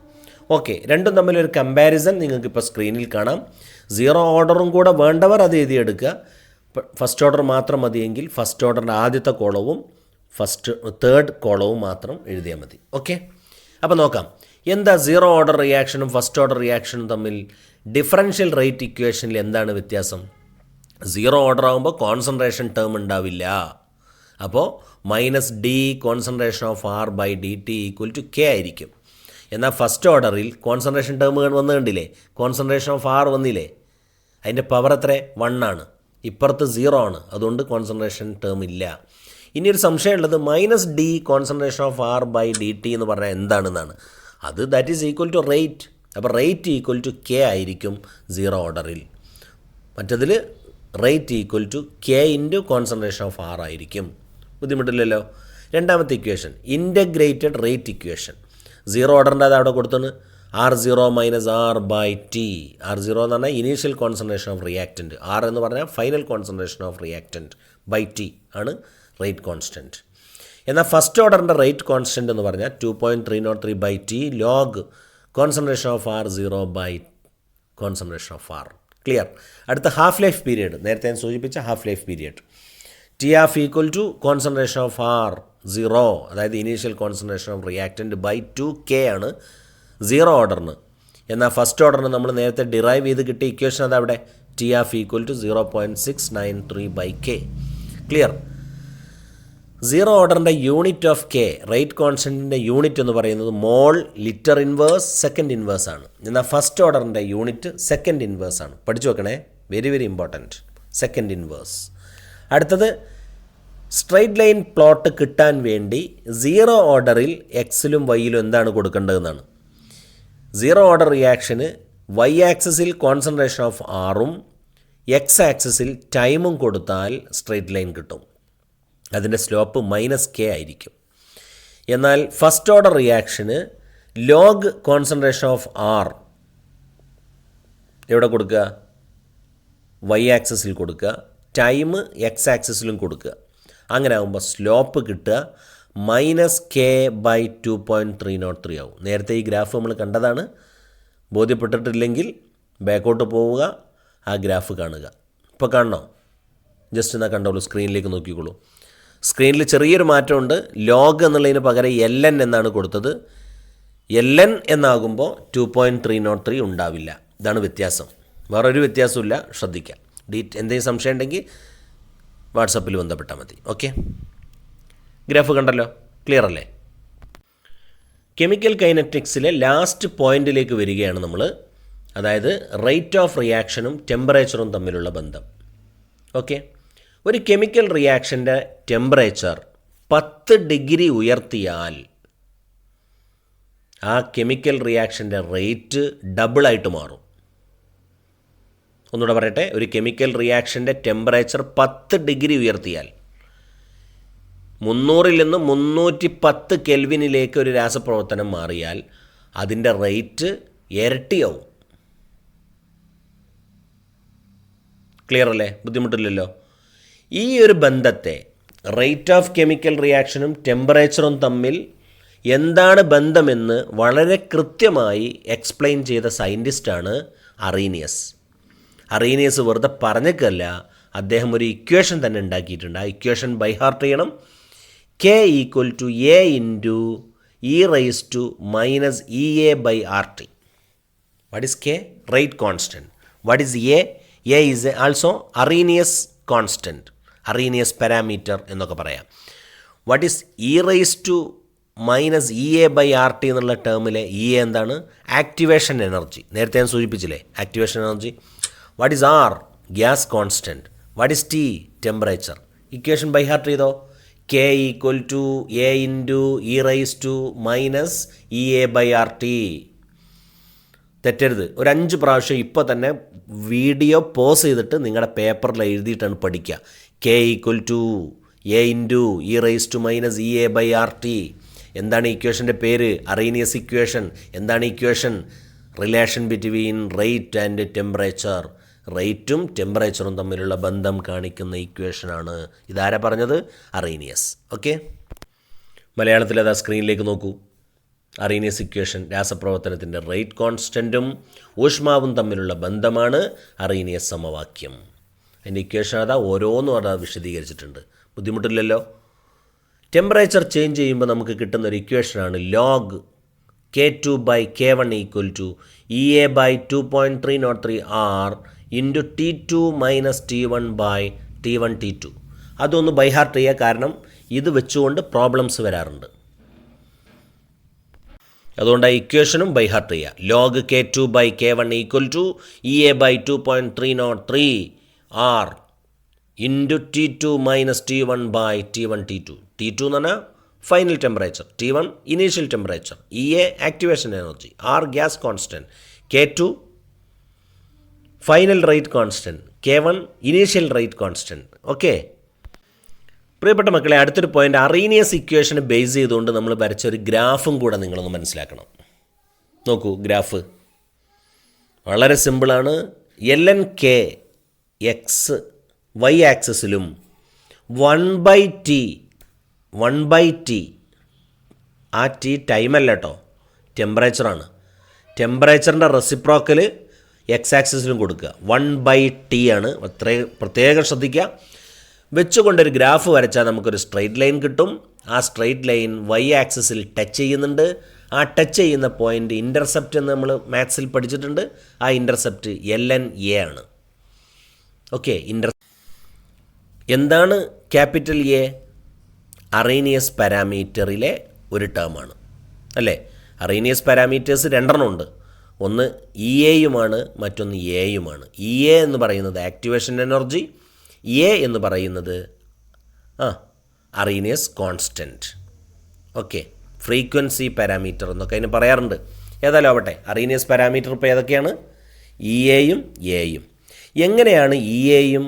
ഓക്കെ, രണ്ടും തമ്മിലൊരു കമ്പാരിസൺ നിങ്ങൾക്കിപ്പോൾ സ്ക്രീനിൽ കാണാം. സീറോ ഓർഡറും കൂടെ വേണ്ടവർ അത് എഴുതിയെടുക്കുക. ഫസ്റ്റ് ഓർഡർ മാത്രം മതിയെങ്കിൽ ഫസ്റ്റ് ഓർഡറിൻ്റെ ആദ്യത്തെ കോളവും തേർഡ് കോളവും മാത്രം എഴുതിയാൽ മതി. ഓക്കെ, അപ്പോൾ നോക്കാം എന്താ സീറോ ഓർഡർ റിയാക്ഷനും ഫസ്റ്റ് ഓർഡർ റിയാക്ഷനും തമ്മിൽ ഡിഫറൻഷ്യൽ റേറ്റ് ഇക്വേഷനിൽ എന്താണ് വ്യത്യാസം? സീറോ ഓർഡർ ആകുമ്പോൾ കോൺസെൻട്രേഷൻ ടേം ഉണ്ടാവില്ല. അപ്പോൾ -d concentration of R/dt = k ആയിരിക്കും. എന്നാൽ ഫസ്റ്റ് ഓർഡറിൽ കോൺസെൻട്രേഷൻ ടേം വന്ന് കണ്ടില്ലേ, കോൺസെൻട്രേഷൻ ഓഫ് R വന്നില്ലേ, അതിൻ്റെ പവർ എത്ര? 1 ആണ്. ഇപ്പുറത്ത് 0 ആണ്, അതുകൊണ്ട് കോൺസെൻട്രേഷൻ ടേം ഇല്ല. ഇനിയൊരു സംശയമുള്ളത് -d കോൺസെൻട്രേഷൻ ഓഫ് R/dt എന്ന് പറഞ്ഞാൽ എന്താണെന്നാണ്. അത് that is equal to rate. അപ്പോൾ റേറ്റ് ഈക്വൽ ടു k ആയിരിക്കും സീറോ ഓർഡറിൽ. മറ്റതിൽ rate equal to k into concentration of R ആയിരിക്കും. ബുദ്ധിമുട്ടില്ലല്ലോ. രണ്ടാമത്തെ equation integrated rate equation. Zero ഓർഡറിൻ്റെ അത് അവിടെ കൊടുത്താണ് R0 - R/T. R0 എന്ന് പറഞ്ഞാൽ initial concentration of reactant, R എന്ന് പറഞ്ഞാൽ final concentration of reactant T ആണ് റേറ്റ് കോൺസ്റ്റൻറ്റ്. എന്നാൽ ഫസ്റ്റ് ഓർഡറിൻ്റെ റേറ്റ് കോൺസ്റ്റൻറ്റ് എന്ന് പറഞ്ഞാൽ 2.303/T log concentration of R0 concentration of R. Clear. അടുത്ത ഹാഫ് ലൈഫ് പീരിയഡ്, നേരത്തെ ഞാൻ സൂചിപ്പിച്ച half life period. T half equal to concentration of R0, അതായത് initial concentration of reactant /2k ആണ് സീറോ ഓർഡറിന്. എന്നാൽ ഫസ്റ്റ് ഓർഡറിന് നമ്മൾ നേരത്തെ ഡിറൈവ് ചെയ്ത് കിട്ടിയ ഇക്വേഷൻ അതവിടെ t half equal to 0.693/k. Clear. Zero ഓർഡറിൻ്റെ യൂണിറ്റ് ഓഫ് k, റേറ്റ് കോൺസ്റ്റൻറ്റിൻ്റെ യൂണിറ്റ് എന്ന് പറയുന്നത് mole litre inverse second inverse ആണ്. എന്നാൽ ഫസ്റ്റ് ഓർഡറിൻ്റെ യൂണിറ്റ് സെക്കൻഡ് ഇൻവേഴ്സ് ആണ്. പഠിച്ചു വെക്കണേ, very very important, second inverse. അടുത്തത് സ്ട്രെയിറ്റ് ലൈൻ പ്ലോട്ട് കിട്ടാൻ വേണ്ടി സീറോ ഓർഡറിൽ എക്സിലും വൈയിലും എന്താണ് കൊടുക്കേണ്ടതെന്നാണ്. സീറോ ഓർഡർ റിയാക്ഷന് y ആക്സിസിൽ കോൺസെൻട്രേഷൻ ഓഫ് ആറും എക്സ് ആക്സിസിൽ ടൈമും കൊടുത്താൽ സ്ട്രെയിറ്റ് ലൈൻ കിട്ടും. അതിൻ്റെ സ്ലോപ്പ് -k ആയിരിക്കും. എന്നാൽ ഫസ്റ്റ് ഓർഡർ റിയാക്ഷന് ലോഗ് കോൺസെൻട്രേഷൻ ഓഫ് R എവിടെ കൊടുക്കുക? y ആക്സിസിൽ കൊടുക്കുക, ടൈം എക്സ് ആക്സിസിലും കൊടുക്കുക. അങ്ങനെ ആകുമ്പോൾ സ്ലോപ്പ് കിട്ടുക -k/2.303 ആവും. നേരത്തെ ഈ ഗ്രാഫ് നമ്മൾ കണ്ടതാണ്. ബോധ്യപ്പെട്ടിട്ടില്ലെങ്കിൽ ബാക്കോട്ട് പോവുക, ആ ഗ്രാഫ് കാണുക. ഇപ്പോൾ കാണണോ? ജസ്റ്റ് എന്നാൽ കണ്ടോളൂ, സ്ക്രീനിലേക്ക് നോക്കിക്കോളൂ. സ്ക്രീനിൽ ചെറിയൊരു മാറ്റമുണ്ട്. ലോഗ് എന്നുള്ളതിന് പകരം ln എന്നാണ് കൊടുത്തത്. ln എന്നാകുമ്പോൾ 2.303 ഉണ്ടാവില്ല. ഇതാണ് വ്യത്യാസം, വേറൊരു വ്യത്യാസമില്ല. ശ്രദ്ധിക്കാം. എന്തെങ്കിലും സംശയം ഉണ്ടെങ്കിൽ വാട്സപ്പിൽ ബന്ധപ്പെട്ടാൽ മതി. ഓക്കെ, ഗ്രാഫ് കണ്ടല്ലോ, ക്ലിയർ അല്ലേ? കെമിക്കൽ കൈനറ്റിക്സിലെ ലാസ്റ്റ് പോയിന്റിലേക്ക് വരികയാണ് നമ്മൾ. അതായത് റേറ്റ് ഓഫ് റിയാക്ഷനും ടെമ്പറേച്ചറും തമ്മിലുള്ള ബന്ധം. ഓക്കെ, ഒരു കെമിക്കൽ റിയാക്ഷൻ്റെ ടെമ്പറേച്ചർ 10 ഡിഗ്രി ഉയർത്തിയാൽ ആ കെമിക്കൽ റിയാക്ഷൻ്റെ റേറ്റ് ഡബിളായിട്ട് മാറും. ഒന്നുകൂടെ പറയട്ടെ, ഒരു കെമിക്കൽ റിയാക്ഷൻ്റെ ടെമ്പറേച്ചർ 10 ഡിഗ്രി ഉയർത്തിയാൽ 300-ൽ നിന്ന് 310 കെൽവിനിലേക്ക് ഒരു രാസപ്രവർത്തനം മാറിയാൽ അതിൻ്റെ റേറ്റ് ഇരട്ടിയാവും. ക്ലിയർ അല്ലേ? ബുദ്ധിമുട്ടില്ലല്ലോ. ഈ ഒരു ബന്ധത്തെ, റേറ്റ് ഓഫ് കെമിക്കൽ റിയാക്ഷനും ടെമ്പറേച്ചറും തമ്മിൽ എന്താണ് ബന്ധമെന്ന് വളരെ കൃത്യമായി എക്സ്പ്ലെയിൻ ചെയ്ത സയൻറ്റിസ്റ്റാണ് അറീനിയസ്. അറീനിയസ് വെറുതെ പറഞ്ഞേക്കല്ല, അദ്ദേഹം ഒരു ഇക്വേഷൻ തന്നെ ഉണ്ടാക്കിയിട്ടുണ്ട്. ആ ഇക്വേഷൻ ബൈ ഹാർട്ട് ചെയ്യണം. k = a × e⁻ (EA/RT). What is k? Rate constant. What is a? A is also Arrhenius constant. Arrhenius parameter എന്നൊക്കെ പറയാം. What is e raise to minus e a by r t എന്നുള്ള ടേമിലെ e a എന്താണ്? Activation energy. നേരത്തെ ഞാൻ സൂചിപ്പിച്ചില്ലേ activation energy. What is r? Gas constant. What is t? Temperature. Equation by heart ചെയ്തോ. K equal to a into e raise to minus e a by r t. തെറ്റരുത്. ഒരു 5 പ്രാവശ്യം ഇപ്പോൾ തന്നെ വീഡിയോ പോസ് ചെയ്തിട്ട് നിങ്ങളുടെ പേപ്പറിൽ എഴുതിയിട്ടാണ് പഠിക്കുക. K equal to a into e raise to minus e a by r t. എന്താണ് ഇക്വേഷൻ്റെ പേര്? Arrhenius equation. എന്താണ് equation? Relation between rate and temperature. റേറ്റും ടെമ്പറേച്ചറും തമ്മിലുള്ള ബന്ധം കാണിക്കുന്ന ഇക്വേഷനാണ്. ഇതാരാ പറഞ്ഞത്? അറീനിയസ്. ഓക്കെ, മലയാളത്തിൽ അതാ സ്ക്രീനിലേക്ക് നോക്കൂ. അറീനിയസ് ഇക്വേഷൻ രാസപ്രവർത്തനത്തിൻ്റെ റേറ്റ് കോൺസ്റ്റൻറ്റും ഊഷ്മാവും തമ്മിലുള്ള ബന്ധമാണ് അറീനിയസ് സമവാക്യം. അതിൻ്റെ ഇക്വേഷൻ അതാ ഓരോന്നും അതാ വിശദീകരിച്ചിട്ടുണ്ട്. ബുദ്ധിമുട്ടില്ലല്ലോ. ടെമ്പറേച്ചർ ചേഞ്ച് ചെയ്യുമ്പോൾ നമുക്ക് കിട്ടുന്ന ഒരു ഇക്വേഷനാണ് log K2 by K1 equal to EA by 2.303 R into T2 minus T1 by T1 T2. അതൊന്ന് ബൈ ഹാർട്ട് ചെയ്യുക, കാരണം ഇത് വെച്ചുകൊണ്ട് പ്രോബ്ലംസ് വരാറുണ്ട്. അതുകൊണ്ട് ആ ഇക്വേഷനും ബൈ ഹാർട്ട് ചെയ്യുക. Log K2 by K1 equal to EA by 2.303 R into T2 minus T1 by T1 T2. T2 എന്ന് പറഞ്ഞാൽ final temperature, T1 initial temperature, EA activation energy, R gas constant, K2 final rate constant, K1 initial rate constant. Okay പ്രിയപ്പെട്ട മക്കളെ, അടുത്തൊരു point, Arrhenius ഇക്വേഷന് base ചെയ്തുകൊണ്ട് നമ്മൾ വരച്ച ഒരു ഗ്രാഫും കൂടെ നിങ്ങളൊന്ന് മനസ്സിലാക്കണം. നോക്കൂ, ഗ്രാഫ് വളരെ സിമ്പിളാണ്. LNK എക്സ് വൈ ആക്സിസിലും 1/T ആ ടി ടൈമല്ല കേട്ടോ, ടെമ്പറേച്ചറാണ്. ടെമ്പറേച്ചറിൻ്റെ റെസിപ്രോക്കൽ എക്സ് ആക്സിസിലും കൊടുക്കുക. 1/T ആണ്. പ്രത്യേകം ശ്രദ്ധിക്കുക. വെച്ചുകൊണ്ടൊരു ഗ്രാഫ് വരച്ചാൽ നമുക്കൊരു സ്ട്രെയിറ്റ് ലൈൻ കിട്ടും. ആ സ്ട്രെയിറ്റ് ലൈൻ വൈ ആക്സിസിൽ ടച്ച് ചെയ്യുന്നുണ്ട്. ആ ടച്ച് ചെയ്യുന്ന പോയിൻ്റ് ഇൻ്റർസെപ്റ്റ് എന്ന് നമ്മൾ മാത്സിൽ പഠിച്ചിട്ടുണ്ട്. ആ ഇൻ്റർസെപ്റ്റ് LNA ആണ്. ഓക്കെ, എന്താണ് ക്യാപിറ്റൽ എ? അറീനിയസ് പാരാമീറ്ററിലെ ഒരു ടേമാണ് അല്ലേ. അറീനിയസ് പാരാമീറ്റേഴ്സ് 2 ഉണ്ട്. ഒന്ന് EAയുമാണ്, മറ്റൊന്ന് എയുമാണ്. EA എന്ന് പറയുന്നത് ആക്ടിവേഷൻ എനർജി, എ എന്ന് പറയുന്നത് Arrhenius constant. Okay, frequency parameter എന്നൊക്കെ അതിന് പറയാറുണ്ട്. ഏതായാലും ആവട്ടെ, അറീനിയസ് പാരാമീറ്റർ ഇപ്പോൾ ഏതൊക്കെയാണ്? EAയും എയും. എങ്ങനെയാണ് EAയും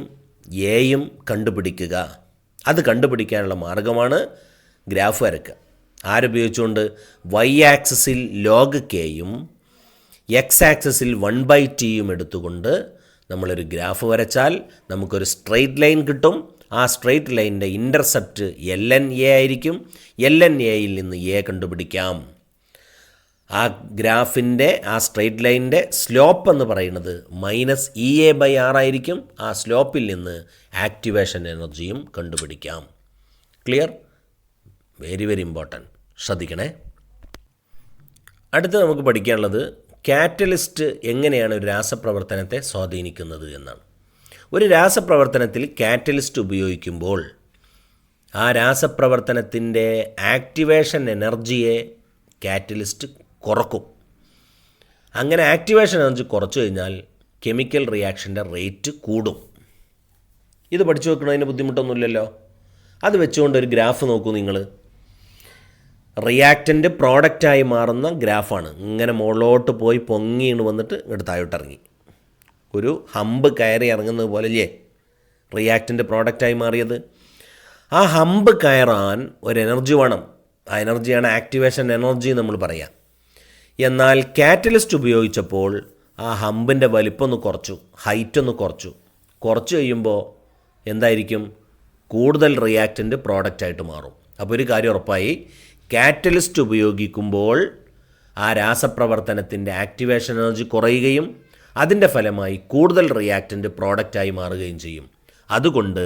എയും കണ്ടുപിടിക്കുക? അത് കണ്ടുപിടിക്കാനുള്ള മാർഗമാണ് ഗ്രാഫ് വരയ്ക്കുക. ആരുപയോഗിച്ചുകൊണ്ട്? വൈ ആക്സിസിൽ ലോഗ് കെയും എക്സ് ആക്സിസിൽ 1/Tയും എടുത്തുകൊണ്ട് നമ്മളൊരു ഗ്രാഫ് വരച്ചാൽ നമുക്കൊരു സ്ട്രെയിറ്റ് ലൈൻ കിട്ടും. ആ സ്ട്രെയിറ്റ് ലൈനിൻ്റെ ഇൻ്റർസെപ്റ്റ് LNA ആയിരിക്കും. LNAയിൽ നിന്ന് എ കണ്ടുപിടിക്കാം. ആ ഗ്രാഫിൻ്റെ ആ സ്ട്രെയിറ്റ് ലൈനിൻ്റെ സ്ലോപ്പ് എന്ന് പറയുന്നത് -EA/R ആയിരിക്കും. ആ സ്ലോപ്പിൽ നിന്ന് ആക്ടിവേഷൻ എനർജിയും കണ്ടുപിടിക്കാം. ക്ലിയർ? വെരി വെരി ഇമ്പോർട്ടൻറ്റ്, ശ്രദ്ധിക്കണേ. അടുത്ത് നമുക്ക് പഠിക്കാനുള്ളത് കാറ്റലിസ്റ്റ് എങ്ങനെയാണ് ഒരു രാസപ്രവർത്തനത്തെ സ്വാധീനിക്കുന്നത് എന്നാണ്. ഒരു രാസപ്രവർത്തനത്തിൽ കാറ്റലിസ്റ്റ് ഉപയോഗിക്കുമ്പോൾ ആ രാസപ്രവർത്തനത്തിൻ്റെ ആക്ടിവേഷൻ എനർജിയെ കാറ്റലിസ്റ്റ് കുറക്കും. അങ്ങനെ ആക്ടിവേഷൻ എനർജി കുറച്ചു കഴിഞ്ഞാൽ കെമിക്കൽ റിയാക്ഷൻ്റെ റേറ്റ് കൂടും. ഇത് പഠിച്ചു വെക്കണതിന് ബുദ്ധിമുട്ടൊന്നുമില്ലല്ലോ. അത് വെച്ചുകൊണ്ട് ഒരു ഗ്രാഫ് നോക്കൂ നിങ്ങൾ. റിയാക്റ്റൻ്റ് പ്രോഡക്റ്റായി മാറുന്ന ഗ്രാഫാണ്. ഇങ്ങനെ മുകളിലോട്ട് പോയി പൊങ്ങിയാണ് വന്നിട്ട് ഇങ്ങോട്ട് താഴോട്ട് ഇറങ്ങി. ഒരു ഹമ്പ് കയറി ഇറങ്ങുന്നത് പോലെയല്ലേ റിയാക്റ്റൻ്റ് പ്രോഡക്റ്റായി മാറിയത്. ആ ഹമ്പ് കയറാൻ ഒരു എനർജി വേണം. ആ എനർജിയാണ് ആക്ടിവേഷൻ എനർജി നമ്മൾ പറയാം. എന്നാൽ കാറ്റലിസ്റ്റ് ഉപയോഗിച്ചപ്പോൾ ആ ഹമ്പിൻ്റെ വലിപ്പം ഒന്ന് കുറച്ചു, ഹൈറ്റ് ഒന്ന് കുറച്ച് കഴിയുമ്പോൾ എന്തായിരിക്കും? കൂടുതൽ റിയാക്റ്റൻ്റ് പ്രോഡക്റ്റായിട്ട് മാറും. അപ്പോൾ ഒരു കാര്യം ഉറപ്പായി, കാറ്റലിസ്റ്റ് ഉപയോഗിക്കുമ്പോൾ ആ രാസപ്രവർത്തനത്തിൻ്റെ ആക്ടിവേഷൻ എനർജി കുറയുകയും അതിൻ്റെ ഫലമായി കൂടുതൽ റിയാക്റ്റൻ്റ് പ്രോഡക്റ്റായി മാറുകയും ചെയ്യും. അതുകൊണ്ട്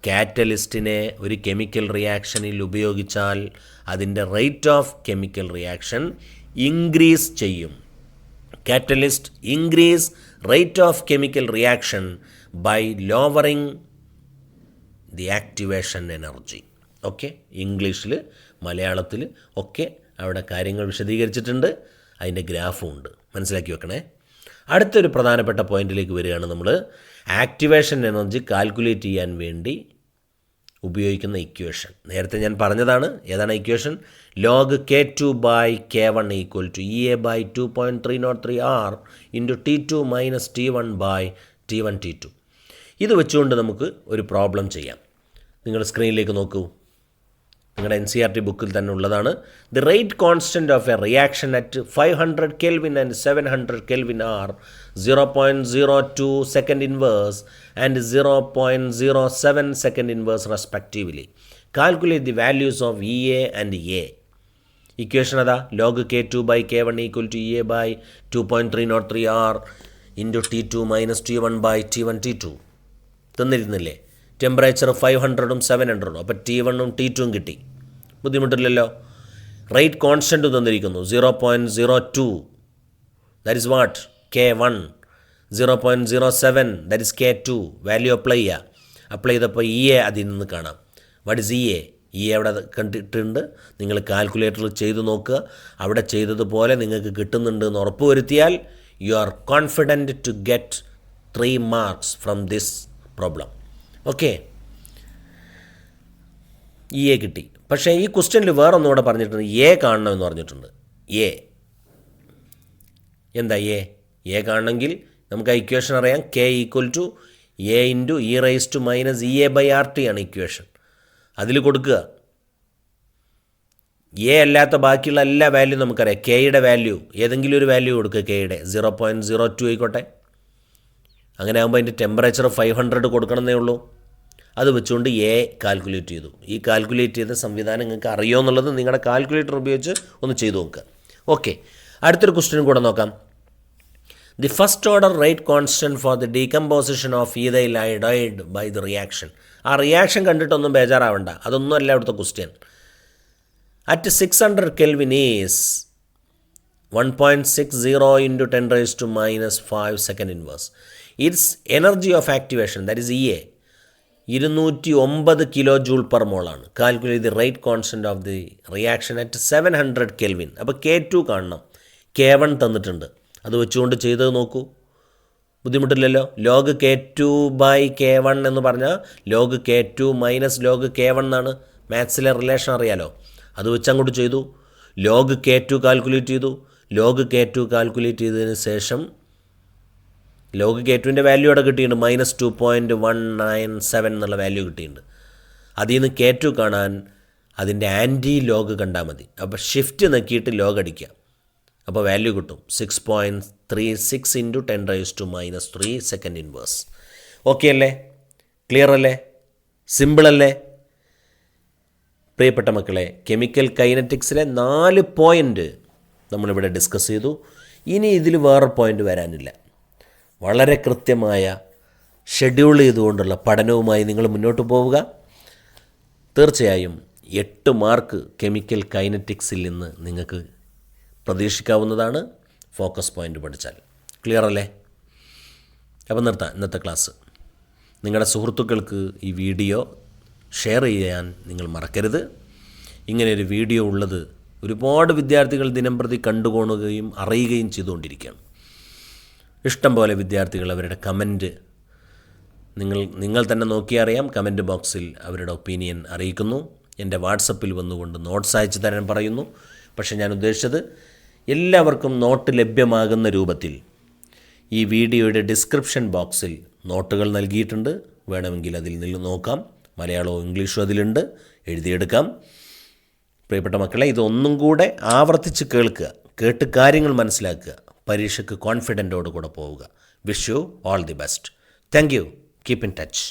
കാറ്റലിസ്റ്റിനെ ഒരു കെമിക്കൽ റിയാക്ഷനിൽ ഉപയോഗിച്ചാൽ അതിൻ്റെ rate of chemical reaction increase ചെയ്യും. Catalyst increase rate of chemical reaction by lowering the activation energy. Okay, ഇംഗ്ലീഷിൽ മലയാളത്തിൽ ഒക്കെ അവിടെ കാര്യങ്ങൾ വിശദീകരിച്ചിട്ടുണ്ട്, അതിൻ്റെ ഗ്രാഫും ഉണ്ട്, മനസ്സിലാക്കി വെക്കണേ. അടുത്തൊരു പ്രധാനപ്പെട്ട പോയിന്റിലേക്ക് വരികയാണ്. നമ്മൾ ആക്ടിവേഷൻ എനർജി കാൽക്കുലേറ്റ് ചെയ്യാൻ വേണ്ടി ഉപയോഗിക്കുന്ന ഇക്വേഷൻ നേരത്തെ ഞാൻ പറഞ്ഞതാണ്. ഏതാണ് equation? Log K2 by K1 equal to EA by 2.303 R into T2 minus T1 by T1 T2. ഇത് വെച്ചുകൊണ്ട് നമുക്ക് ഒരു പ്രോബ്ലം ചെയ്യാം. നിങ്ങൾ സ്ക്രീനിലേക്ക് നോക്കൂ, നിങ്ങളുടെ NCERT ബുക്കിൽ തന്നെ ഉള്ളതാണ്. The rate constant of a reaction at 500 Kelvin and 700 Kelvin are 0.02 second inverse and 0.07 second inverse respectively. Calculate the values of EA and A. Equation അതാ, log K2 by K1 equal to EA by 2.303 R into T2 minus T1 by T1 T2. തന്നിരുന്നില്ലേ? Temperature 500ഉം 700ഉം, അപ്പോൾ T1ഉം T2ഉം കിട്ടി. ബുദ്ധിമുട്ടില്ലല്ലോ. Rate constant തന്നിരിക്കുന്നു 0.02, that is what K1, 0.07 that is K2. Value apply ചെയ്യുക. അപ്ലൈ ചെയ്തപ്പോൾ EA അതിൽ നിന്ന് കാണാം. What is EA? EA അവിടെ കണ്ടിട്ടുണ്ട്. നിങ്ങൾ കാൽക്കുലേറ്ററിൽ ചെയ്ത് നോക്കുക. അവിടെ ചെയ്തതുപോലെ നിങ്ങൾക്ക് കിട്ടുന്നുണ്ട് എന്ന് ഉറപ്പ് വരുത്തിയാൽ you are confident to get 3 marks from this problem. Okay, EA കിട്ടി. പക്ഷേ ഈ ക്വസ്റ്റ്യനിൽ വേറൊന്നുകൂടെ പറഞ്ഞിട്ടുണ്ട്, A കാണണമെന്ന് പറഞ്ഞിട്ടുണ്ട്. എന്താ A കാണണമെങ്കിൽ നമുക്ക് ആ ഇക്വേഷൻ അറിയാം. K equal to A into E raise to minus EA by RT ആണ് ഇക്വേഷൻ. അതിൽ കൊടുക്കുക. A അല്ലാത്ത ബാക്കിയുള്ള എല്ലാ വാല്യൂ നമുക്കറിയാം. Kയുടെ വാല്യൂ ഏതെങ്കിലും ഒരു വാല്യൂ കൊടുക്കുക. Kയുടെ 0.02 ആയിക്കോട്ടെ. അങ്ങനെ ആകുമ്പോൾ അതിൻ്റെ ടെമ്പറേച്ചർ 500 കൊടുക്കണമെന്നേ ഉള്ളൂ. അത് വെച്ചുകൊണ്ട് A കാൽക്കുലേറ്റ് ചെയ്തു. ഈ കാൽക്കുലേറ്റ് ചെയ്ത സംവിധാനം നിങ്ങൾക്ക് അറിയുമോ എന്നുള്ളത് നിങ്ങളുടെ കാൽക്കുലേറ്റർ ഉപയോഗിച്ച് ഒന്ന് ചെയ്തു നോക്കുക. ഓക്കെ, അടുത്തൊരു ക്വസ്റ്റ്യൻ കൂടെ നോക്കാം. The first order rate constant for the decomposition of ethyl iodide by the reaction. ആ റിയാക്ഷൻ കണ്ടിട്ടൊന്നും ബേജാറാവണ്ട, അതൊന്നും അല്ല അവിടുത്തെ question. At 600 Kelvin is 1.60 into 10 raise to minus 5 second inverse. Its energy of activation that is EA 209 kJ per mole ആണ്. Calculate the rate constant of the reaction at 700 Kelvin. അപ്പോൾ K2 കാണണം. K1 തന്നിട്ടുണ്ട്, അത് വെച്ചുകൊണ്ട് ചെയ്തത് നോക്കൂ. ബുദ്ധിമുട്ടില്ലല്ലോ. Log K2 by K1 എന്ന് പറഞ്ഞാൽ log K2 minus log K1 എന്നാണ്. മാത്സിലെ റിലേഷൻ അറിയാലോ. അത് വെച്ച് അങ്ങോട്ട് ചെയ്തു. ലോഗ് K2 കാൽക്കുലേറ്റ് ചെയ്തു. ലോഗ് K2 കാൽക്കുലേറ്റ് ചെയ്തതിന് ശേഷം ലോഗ് K2ൻ്റെ വാല്യൂ അവിടെ കിട്ടിയിട്ടുണ്ട്. മൈനസ് 2.197 എന്നുള്ള വാല്യൂ കിട്ടിയിട്ടുണ്ട്. അതിൽ നിന്ന് K2 കാണാൻ അതിൻ്റെ ആൻറ്റി ലോഗ് കണ്ടാൽ മതി. അപ്പോൾ ഷിഫ്റ്റ് നോക്കിയിട്ട് ലോഗ് അടിക്കുക. അപ്പോൾ വാല്യൂ കിട്ടും 6.36 into 10 raise to minus 3 second inverse. Okay അല്ലേ? ക്ലിയർ അല്ലേ? സിമ്പിളല്ലേ? പ്രിയപ്പെട്ട മക്കളെ, കെമിക്കൽ കൈനറ്റിക്സിലെ 4 പോയിൻ്റ് നമ്മളിവിടെ ഡിസ്കസ് ചെയ്തു. ഇനി ഇതിൽ വേറെ പോയിൻ്റ് വരാനില്ല. വളരെ കൃത്യമായ ഷെഡ്യൂൾ ചെയ്തുകൊണ്ടുള്ള പഠനവുമായി നിങ്ങൾ മുന്നോട്ട് പോവുക. തീർച്ചയായും 8 മാർക്ക് കെമിക്കൽ കൈനറ്റിക്സിൽ നിന്ന് നിങ്ങൾക്ക് പ്രതീക്ഷിക്കാവുന്നതാണ് ഫോക്കസ് പോയിൻ്റ് പഠിച്ചാൽ. ക്ലിയർ അല്ലേ? അപ്പോൾ നിർത്താം ഇന്നത്തെ ക്ലാസ്. നിങ്ങളുടെ സുഹൃത്തുക്കൾക്ക് ഈ വീഡിയോ ഷെയർ ചെയ്യാൻ നിങ്ങൾ മറക്കരുത്. ഇങ്ങനെയൊരു വീഡിയോ ഉള്ളത് ഒരുപാട് വിദ്യാർത്ഥികൾ ദിനംപ്രതി കണ്ടുകൊള്ളുകയും അറിയുകയും ചെയ്തുകൊണ്ടിരിക്കുകയാണ്. ഇഷ്ടം പോലെ വിദ്യാർത്ഥികൾ അവരുടെ കമൻറ്റ് നിങ്ങൾ തന്നെ നോക്കിയാൽ അറിയാം. കമൻറ്റ് ബോക്സിൽ അവരുടെ ഒപ്പീനിയൻ അറിയിക്കുന്നു. എൻ്റെ വാട്സപ്പിൽ വന്നുകൊണ്ട് നോട്ട്സ് അയച്ചു തരാൻ പറയുന്നു. പക്ഷേ ഞാൻ ഉദ്ദേശിച്ചത് എല്ലാവർക്കും നോട്ട് ലഭ്യമാകുന്ന രൂപത്തിൽ ഈ വീഡിയോയുടെ ഡിസ്ക്രിപ്ഷൻ ബോക്സിൽ നോട്ടുകൾ നൽകിയിട്ടുണ്ട്. വേണമെങ്കിൽ അതിൽ നിന്ന് നോക്കാം. മലയാളവും ഇംഗ്ലീഷും അതിലുണ്ട്, എഴുതിയെടുക്കാം. പ്രിയപ്പെട്ട മക്കളെ, ഇതൊന്നും കൂടെ ആവർത്തിച്ച് കേൾക്കുക, കേട്ട് കാര്യങ്ങൾ മനസ്സിലാക്കുക. പരീക്ഷയ്ക്ക് കോൺഫിഡൻറ്റോട് കൂടെ പോവുക. Wish you all the best. Thank you. Keep in touch.